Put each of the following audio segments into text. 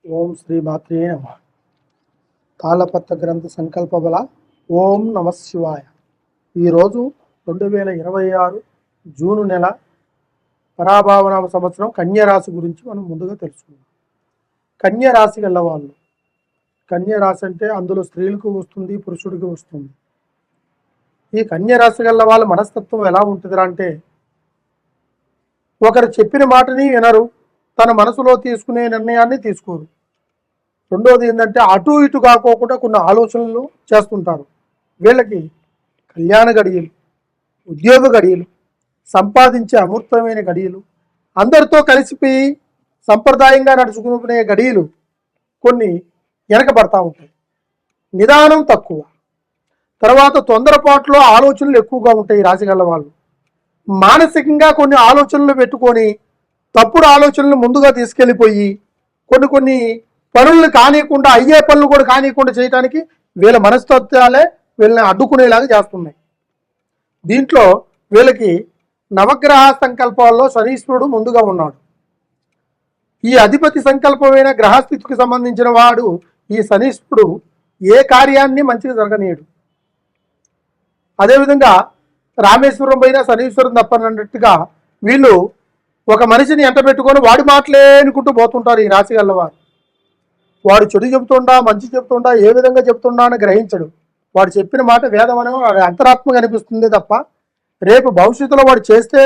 ఓం శ్రీ మాత్రే నమః. తాళపత్ర గ్రంథ సంకల్ప బల. ఓం నమ శివాయ. ఈరోజు 2026 జూను నెల పరాభావనామ సంవత్సరం కన్యరాశి గురించి మనం ముందుగా తెలుసుకుందాం. కన్యరాశి గల వాళ్ళు, కన్యరాశి అంటే అందులో స్త్రీలకు వస్తుంది, పురుషుడికి వస్తుంది. ఈ కన్యరాశి గల వాళ్ళ మనస్తత్వం ఎలా ఉంటుంది అంటే, ఒకరు చెప్పిన మాటని వినరు, తన మనసులో తీసుకునే నిర్ణయాన్ని తీసుకోరు. రెండోది ఏంటంటే, అటు ఇటు కాకోకుండా కొన్ని ఆలోచనలు చేస్తుంటారు. వీళ్ళకి కళ్యాణ గడియలు, ఉద్యోగ గడియలు, సంపాదించే అమూర్తమైన గడియలు, అందరితో కలిసిపోయి సంప్రదాయంగా నడుచుకునే గడియలు కొన్ని వెనకబడతా ఉంటాయి. నిదానం తక్కువ, తర్వాత తొందరపాటులో ఆలోచనలు ఎక్కువగా ఉంటాయి. రాశిగల వాళ్ళు మానసికంగా కొన్ని ఆలోచనలు పెట్టుకొని తప్పుడు ఆలోచనలు ముందుగా తీసుకెళ్ళిపోయి కొన్ని పనులను కానియకుండా, అయ్యే పనులు కూడా కానియకుండా చేయడానికి వీళ్ళ మనస్తత్వాలే వీళ్ళని అడ్డుకునేలాగా చేస్తున్నాయి. దీంట్లో వీళ్ళకి నవగ్రహ సంకల్పాల్లో శనీశ్వరుడు ముందుగా ఉన్నాడు. ఈ అధిపతి సంకల్పమైన గ్రహస్థితికి సంబంధించిన వాడు ఈ శనీశ్వరుడు ఏ కార్యాన్ని మంచిగా జరగనీయడు. అదేవిధంగా రామేశ్వరం పైన శనీశ్వరం తప్పనట్టుగా వీళ్ళు ఒక మనిషిని ఎంట పెట్టుకొని వాడి మాటలే అనుకుంటూ పోతుంటారు. ఈ రాశి గలవారు వాడు చెడు చెబుతుండా, మంచి చెబుతుండా, ఏ విధంగా చెబుతుండా అని గ్రహించడు. వాడు చెప్పిన మాట వేదమని వాడి అంతరాత్మగా అనిపిస్తుంది తప్ప, రేపు భవిష్యత్తులో వాడు చేస్తే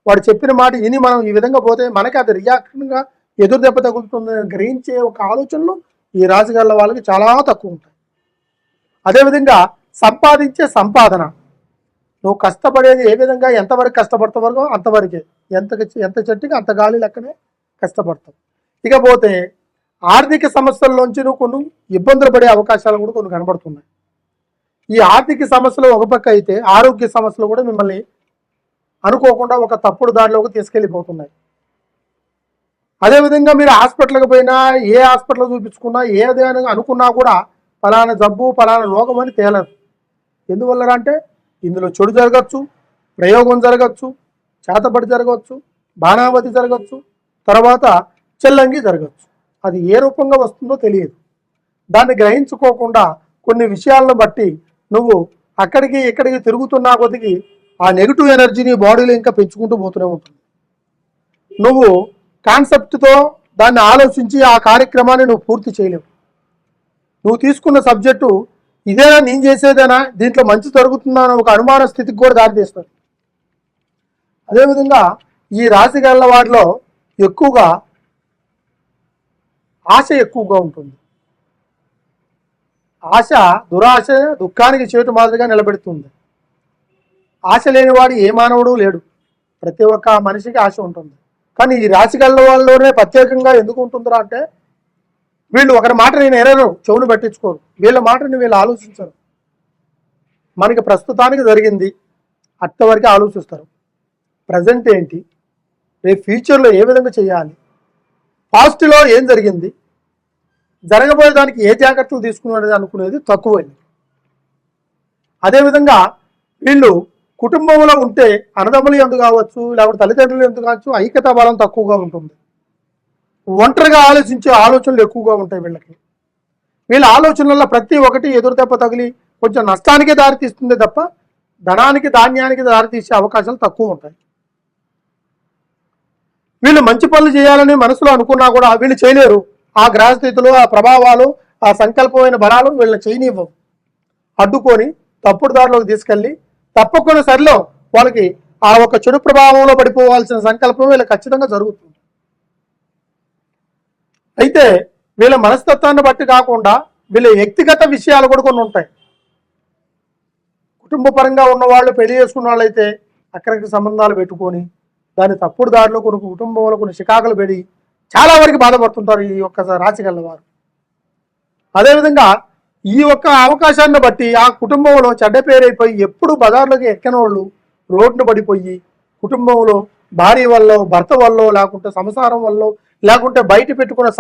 వాడు చెప్పిన మాట విని మనం ఈ విధంగా పోతే మనకి అది రియాక్షన్గా ఎదురు దెబ్బ తగులుతుందని గ్రహించే ఒక ఆలోచనలు ఈ రాశి గల వాళ్ళకి చాలా తక్కువ ఉంటాయి. అదేవిధంగా సంపాదించే సంపాదన, నువ్వు కష్టపడేది ఏ విధంగా ఎంతవరకు కష్టపడతావో అంతవరకే, ఎంత చెట్టుకి అంత గాలి లెక్కనే కష్టపడతావు. ఇకపోతే ఆర్థిక సమస్యల్లోంచి నువ్వు కొన్ని ఇబ్బందులు పడే అవకాశాలు కూడా కొన్ని కనబడుతున్నాయి. ఈ ఆర్థిక సమస్యలు ఒక పక్క అయితే, ఆరోగ్య సమస్యలు కూడా మిమ్మల్ని అనుకోకుండా ఒక తప్పుడు దారిలోకి తీసుకెళ్ళిపోతున్నాయి. అదేవిధంగా మీరు హాస్పిటల్కి పోయినా, ఏ హాస్పిటల్ చూపించుకున్నా, ఏదైనా అనుకున్నా కూడా ఫలానా జబ్బు, ఫలానా రోగం అని తేలదు. ఎందువల్ల అంటే ఇందులో చెడు జరగచ్చు, ప్రయోగం జరగచ్చు, చేతబడి జరగవచ్చు, బాణావతి జరగచ్చు, తర్వాత చెల్లంగి జరగచ్చు. అది ఏ రూపంగా వస్తుందో తెలియదు. దాన్ని గ్రహించుకోకుండా కొన్ని విషయాలను బట్టి నువ్వు అక్కడికి ఇక్కడికి తిరుగుతున్నా కొద్దికి ఆ నెగిటివ్ ఎనర్జీని బాడీలో ఇంకా పెంచుకుంటూ పోతూనే ఉంటుంది. నువ్వు కాన్సెప్ట్తో దాన్ని ఆలోచించి ఆ కార్యక్రమాన్ని నువ్వు పూర్తి చేయలేవు. నువ్వు తీసుకున్న సబ్జెక్టు ఇదేనా, నేను చేసేదేనా, దీంట్లో మంచి జరుగుతుందా అని ఒక అనుమాన స్థితికి కూడా దారితీస్తుంది. అదేవిధంగా ఈ రాశి గల వాటిలో ఎక్కువగా ఆశ ఎక్కువగా ఉంటుంది. ఆశ దురాశ దుఃఖానికి చేటు మాదిరిగా నిలబెడుతుంది. ఆశ లేనివాడు ఏ మానవుడు లేడు. ప్రతి ఒక్క మనిషికి ఆశ ఉంటుంది. కానీ ఈ రాశి గల వాళ్ళలోనే ప్రత్యేకంగా ఎందుకు ఉంటుందిరా అంటే, వీళ్ళు ఒకరి మాట నేను ఎరరు, చెవును పట్టించుకోరు. వీళ్ళ మాటని వీళ్ళు ఆలోచించరు. మనకి ప్రస్తుతానికి జరిగింది అంతవరకు ఆలోచిస్తారు. ప్రజెంట్ ఏంటి, రేపు ఫ్యూచర్లో ఏ విధంగా చేయాలి, పాస్ట్లో ఏం జరిగింది, జరగబోయే దానికి ఏ జాగ్రత్తలు తీసుకునేది అనుకునేది తక్కువైంది. అదేవిధంగా వీళ్ళు కుటుంబంలో ఉంటే అన్నదమ్ములు ఎందుకు కావచ్చు, లేకపోతే తల్లిదండ్రులు ఎందుకు కావచ్చు, ఐక్యతా బలం తక్కువగా ఉంటుంది. ఒంటరిగా ఆలోచించే ఆలోచనలు ఎక్కువగా ఉంటాయి వీళ్ళకి. వీళ్ళ ఆలోచనల్లో ప్రతి ఒక్కటి ఎదురు దెబ్బ తగిలి కొంచెం నష్టానికే దారితీస్తుంది తప్ప ధనానికి, ధాన్యానికి దారితీసే అవకాశాలు తక్కువ ఉంటాయి. వీళ్ళు మంచి పనులు చేయాలని మనసులో అనుకున్నా కూడా వీళ్ళు చేయలేరు. ఆ గ్రహస్థితులు, ఆ ప్రభావాలు, ఆ సంకల్పమైన బలాలు వీళ్ళని చేయనివ్వవు. అడ్డుకొని తప్పుడు దారిలోకి తీసుకెళ్ళి తప్పకుండా సరిలో వాళ్ళకి ఆ ఒక చెడు ప్రభావంలో పడిపోవాల్సిన సంకల్పం వీళ్ళకి ఖచ్చితంగా జరుగుతుంది. అయితే వీళ్ళ మనస్తత్వాన్ని బట్టి కాకుండా వీళ్ళ వ్యక్తిగత విషయాలు కూడా కొన్ని ఉంటాయి. కుటుంబ పరంగా ఉన్నవాళ్ళు, పెళ్లి చేసుకున్న వాళ్ళైతే అక్కడికి సంబంధాలు పెట్టుకొని దాని తప్పుడు దారిలో కొన్ని కుటుంబంలో కొన్ని చికాకులు పెడి చాలా వరకు బాధపడుతుంటారు ఈ ఒక్క రాశి గల వారు. అదేవిధంగా ఈ ఒక్క అవకాశాన్ని బట్టి ఆ కుటుంబంలో చెడ్డ పేరైపోయి ఎప్పుడు బజార్లోకి ఎక్కని వాళ్ళు రోడ్డును పడిపోయి కుటుంబంలో భార్య వల్ల, భర్త వల్ల, లేకుంటే సంసారం వల్ల, లేకుంటే బయట పెట్టుకున్న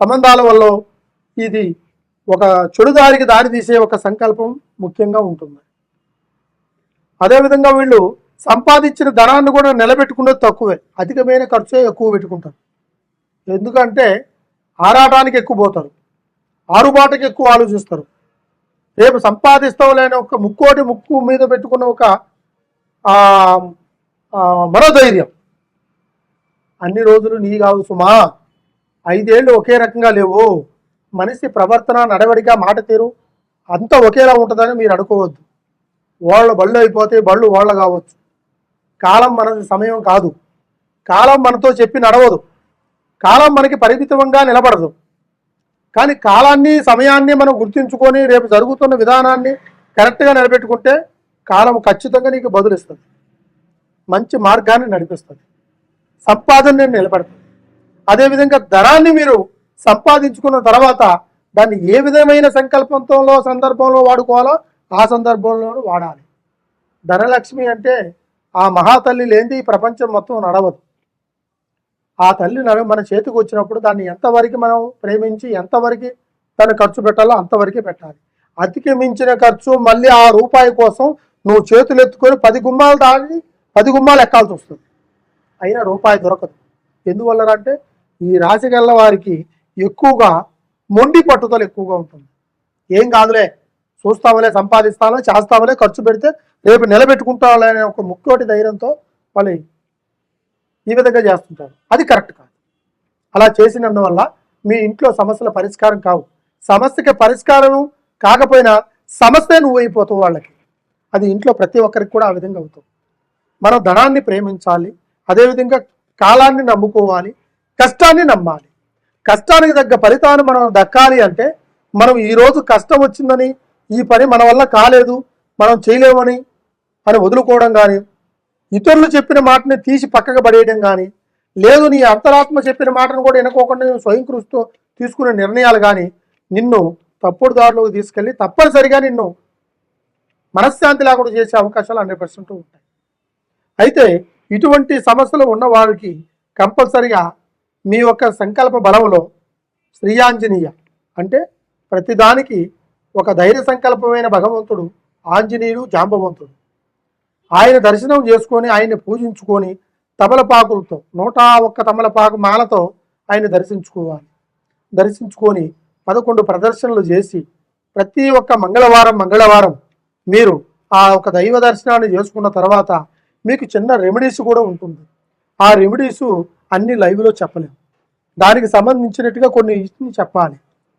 సంబంధాల వల్ల ఇది ఒక చెడుదారికి దారి తీసే ఒక సంకల్పం ముఖ్యంగా ఉంటుంది. అదేవిధంగా వీళ్ళు సంపాదించిన ధనాన్ని కూడా నిలబెట్టుకునేది తక్కువే, అధికమైన ఖర్చే ఎక్కువ పెట్టుకుంటారు. ఎందుకంటే ఆరాటానికి ఎక్కువ పోతారు, ఆరుబాటుకి ఎక్కువ ఆలోచిస్తారు. రేపు సంపాదిస్తావులేని ఒక ముక్కు మీద పెట్టుకున్న ఒక మనోధైర్యం అన్ని రోజులు నీ కావు సుమా. 5 ఏళ్ళు ఒకే రకంగా లేవు. మనిషి ప్రవర్తన, నడవడిక, మాట తీరు అంతా ఒకేలా ఉంటుందని మీరు అనుకోవద్దు. వాళ్ళ బళ్ళు అయిపోతే బళ్ళు వాళ్ళ కావచ్చు. కాలం మనది సమయం కాదు. కాలం మనతో చెప్పి నడవదు. కాలం మనకి పరిమితంగా నిలబడదు. కానీ కాలాన్ని, సమయాన్ని మనం గుర్తించుకొని రేపు జరుగుతున్న విధానాన్ని కరెక్ట్గా నిలబెట్టుకుంటే కాలం ఖచ్చితంగా నీకు బదులిస్తుంది, మంచి మార్గాన్ని నడిపిస్తుంది, సంపాదనని నిలబెడుతుంది. అదేవిధంగా ధనాన్ని మీరు సంపాదించుకున్న తర్వాత దాన్ని ఏ విధమైన సందర్భంలో వాడుకోవాలో ఆ సందర్భంలో వాడాలి. ధనలక్ష్మి అంటే ఆ మహాతల్లి లేనిది ఈ ప్రపంచం మొత్తం నడవదు. ఆ తల్లి మన చేతికి వచ్చినప్పుడు దాన్ని ఎంతవరకు మనం ప్రేమించి ఎంతవరకు దాన్ని ఖర్చు పెట్టాలో అంతవరకే పెట్టాలి. అతికి మించిన ఖర్చు మళ్ళీ ఆ రూపాయి కోసం నువ్వు చేతులు ఎత్తుకొని 10 గుమ్మాలు దాటి 10 గుమ్మాలు ఎక్కాల్సి వస్తుంది, అయినా రూపాయి దొరకదు. ఎందువల్ల అంటే ఈ రాశి గల్ల వారికి ఎక్కువగా మొండి పట్టుదల ఎక్కువగా ఉంటుంది. ఏం కాదులే, చూస్తామలే, సంపాదిస్తామలే, చేస్తామలే, ఖర్చు పెడితే రేపు నిలబెట్టుకుంటామలే అనే ఒక ముక్కోటి ధైర్యంతో వాళ్ళు ఈ విధంగా చేస్తుంటారు. అది కరెక్ట్ కాదు. అలా చేసినందువల్ల మీ ఇంట్లో సమస్యల పరిష్కారం కావు. సమస్యకి పరిష్కారం కాకపోయినా సమస్య నువ్వు అయిపోతావు వాళ్ళకి. అది ఇంట్లో ప్రతి ఒక్కరికి కూడా ఆ విధంగా అవుతుంది. మనం ధనాన్ని ప్రేమించాలి, అదేవిధంగా కాలాన్ని నమ్ముకోవాలి, కష్టాన్ని నమ్మాలి. కష్టానికి తగ్గ ఫలితాన్ని మనం దక్కాలి అంటే మనం ఈరోజు కష్టం వచ్చిందని ఈ పని మన వల్ల కాలేదు, మనం చేయలేమని వదులుకోవడం కానీ, ఇతరులు చెప్పిన మాటని తీసి పక్కకు పడేయడం కానీ, లేదు నీ అంతరాత్మ చెప్పిన మాటను కూడా వినుకోకుండా స్వయం కృషితో తీసుకునే నిర్ణయాలు కానీ నిన్ను తప్పుడు దారిలోకి తీసుకెళ్ళి తప్పనిసరిగా నిన్ను మనశ్శాంతి లేకుండా చేసే అవకాశాలు 100% ఉంటాయి. అయితే ఇటువంటి సమస్యలు ఉన్న వారికి కంపల్సరిగా మీ యొక్క సంకల్ప బలంలో శ్రీయాంజనేయ అంటే ప్రతిదానికి ఒక ధైర్య సంకల్పమైన భగవంతుడు ఆంజనేయుడు, జాంబవంతుడు, ఆయన దర్శనం చేసుకొని ఆయన్ని పూజించుకొని తమలపాకులతో 101 తమలపాకు మాలతో ఆయన దర్శించుకోవాలి. దర్శించుకొని 11 ప్రదర్శనలు చేసి ప్రతి ఒక్క మంగళవారం మీరు ఆ ఒక దైవ దర్శనాన్ని చేసుకున్న తర్వాత మీకు చిన్న రెమెడీస్ కూడా ఉంటుంది. ఆ రెమెడీస్ అన్ని లైవ్లో చెప్పలేము. దానికి సంబంధించినట్టుగా కొన్ని చెప్పాలి.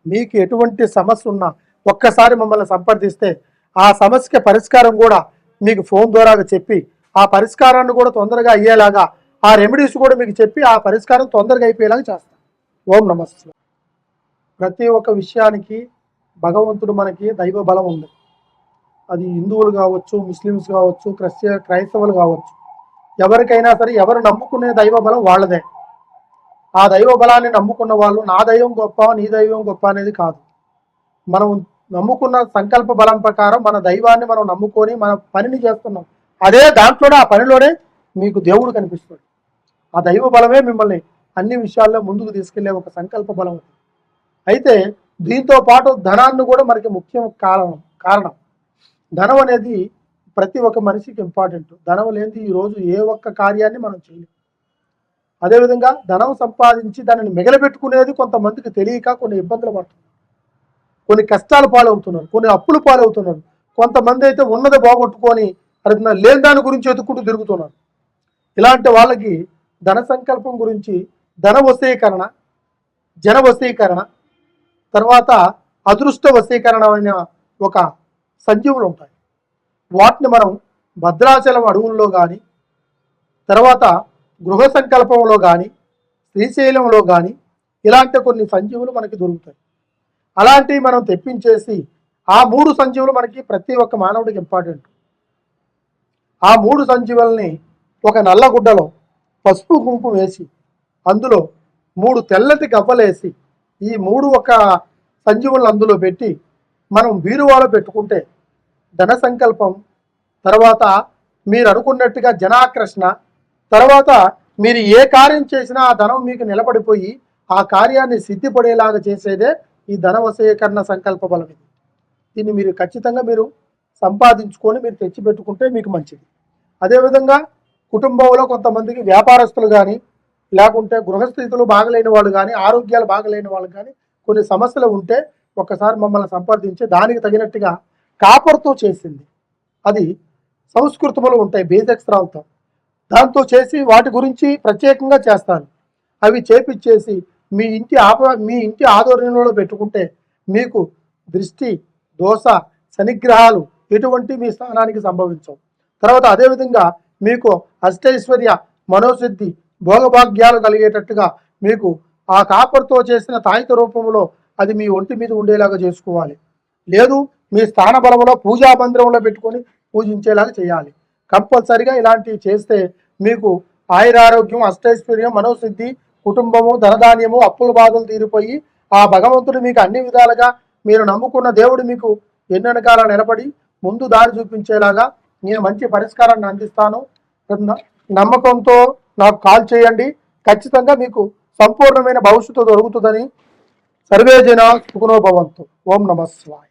మీకు ఎటువంటి సమస్య ఉన్నా ఒక్కసారి మమ్మల్ని సంప్రదిస్తే ఆ సమస్యకి పరిష్కారం కూడా మీకు ఫోన్ ద్వారా చెప్పి ఆ పరిష్కారాన్ని కూడా తొందరగా అయ్యేలాగా, ఆ రెమెడీస్ కూడా మీకు చెప్పి ఆ పరిష్కారం తొందరగా అయిపోయేలాగా చేస్తాం. ఓం నమస్తే. ప్రతి ఒక్క విషయానికి భగవంతుడు మనకి దైవ బలం ఉంది. అది హిందువులు కావచ్చు, ముస్లిమ్స్ కావచ్చు, క్రైస్తవులు కావచ్చు, ఎవరికైనా సరే ఎవరు నమ్ముకునే దైవ బలం వాళ్ళదే. ఆ దైవ బలాన్ని నమ్ముకున్న వాళ్ళు నా దైవం గొప్ప, నీ దైవం గొప్ప అనేది కాదు. మనం నమ్ముకున్న సంకల్ప బలం ప్రకారం మన దైవాన్ని మనం నమ్ముకొని మన పనిని చేస్తున్నాం. అదే దాంట్లోనే ఆ పనిలోనే మీకు దేవుడు కనిపిస్తాడు. ఆ దైవ బలమే మిమ్మల్ని అన్ని విషయాల్లో ముందుకు తీసుకెళ్లే ఒక సంకల్ప బలం. అయితే దీంతో పాటు ధనాన్ని కూడా మనకి ముఖ్యం కారణం. ధనం అనేది ప్రతి ఒక్క మనిషికి ఇంపార్టెంట్. ధనం లేనిది ఈరోజు ఏ ఒక్క కార్యాన్ని మనం చేయలేం. అదేవిధంగా ధనం సంపాదించి దానిని మిగలబెట్టుకునేది కొంతమందికి తెలియక కొన్ని ఇబ్బందులు పడుతున్నారు, కొన్ని కష్టాలు పాలవుతున్నారు, కొన్ని అప్పులు పాలవుతున్నారు. కొంతమంది అయితే ఉన్నది బాగొట్టుకొని లేని దాని గురించి ఎత్తుకుంటూ తిరుగుతున్నారు. ఇలాంటి వాళ్ళకి ధన సంకల్పం గురించి ధన వశీకరణ, జన వశీకరణ, తర్వాత అదృష్ట వశీకరణ అనే ఒక సంజీవులు ఉంటాయి. వాటిని మనం భద్రాచలం అడవుల్లో కానీ, తర్వాత గృహ సంకల్పంలో కానీ, శ్రీశైలంలో కానీ ఇలాంటి కొన్ని సంజీవులు మనకి దొరుకుతాయి. అలాంటివి మనం తెప్పించేసి ఆ 3 సంజీవులు మనకి ప్రతి ఒక్క మానవుడికి ఇంపార్టెంట్. ఆ 3 సంజీవుల్ని ఒక నల్లగుడ్డలో పసుపు కుంకుమ వేసి అందులో 3 తెల్లటి గవ్వలేసి ఈ 3 ఒక సంజీవులను అందులో పెట్టి మనం బీరువాలో పెట్టుకుంటే ధన సంకల్పం, తర్వాత మీరు అనుకున్నట్టుగా జనాకర్షణ, తర్వాత మీరు ఏ కార్యం చేసినా ఆ ధనం మీకు నిలబడిపోయి ఆ కార్యాన్ని సిద్ధిపడేలాగా చేసేదే ఈ ధన వశీకరణ సంకల్ప బలం. దీన్ని మీరు ఖచ్చితంగా మీరు సంపాదించుకొని మీరు తెచ్చిపెట్టుకుంటే మీకు మంచిది. అదేవిధంగా కుటుంబంలో కొంతమందికి వ్యాపారస్తులు కానీ, లేకుంటే గృహస్థితులు బాగలేని వాళ్ళు కానీ, ఆరోగ్యాలు బాగలేని వాళ్ళు కానీ, కొన్ని సమస్యలు ఉంటే ఒక్కసారి మమ్మల్ని సంప్రదించి దానికి తగినట్టుగా కాపర్తో చేసింది, అది సంస్కృతములు ఉంటాయి బేజక్షరాలతో, దాంతో చేసి వాటి గురించి ప్రత్యేకంగా చేస్తాను. అవి చేపిచ్చేసి మీ ఇంటి ఆధ్వర్యంలో పెట్టుకుంటే మీకు దృష్టి, దోష, శనిగ్రహాలు ఎటువంటి మీ స్థానానికి సంభవించవు. తర్వాత అదేవిధంగా మీకు అష్టైశ్వర్య, మనోసిద్ధి, భోగభాగ్యాలు కలిగేటట్టుగా మీకు ఆ కాపర్తో చేసిన తాయిత రూపంలో అది మీ ఒంటి మీద ఉండేలాగా చేసుకోవాలి. లేదు మీ స్థాన బలంలో పూజా మందిరంలో పెట్టుకొని పూజించేలాగా చేయాలి. కంపల్సరిగా ఇలాంటివి చేస్తే మీకు ఆయురారోగ్యం, అష్టైశ్వర్యం, మనోసిద్ధి, కుటుంబము, ధనధాన్యము, అప్పుల బాధలు తీరిపోయి ఆ భగవంతుడు మీకు అన్ని విధాలుగా మీరు నమ్ముకున్న దేవుడు మీకు ఎన్నెనకాల నిలబడి ముందు దారి చూపించేలాగా నేను మంచి పరిష్కారాన్ని అందిస్తాను. నమ్మకంతో నాకు కాల్ చేయండి. ఖచ్చితంగా మీకు సంపూర్ణమైన భవిష్యత్తు దొరుకుతుందని. సర్వే జన సుఖినో భవంతు. ఓం నమః శివాయ.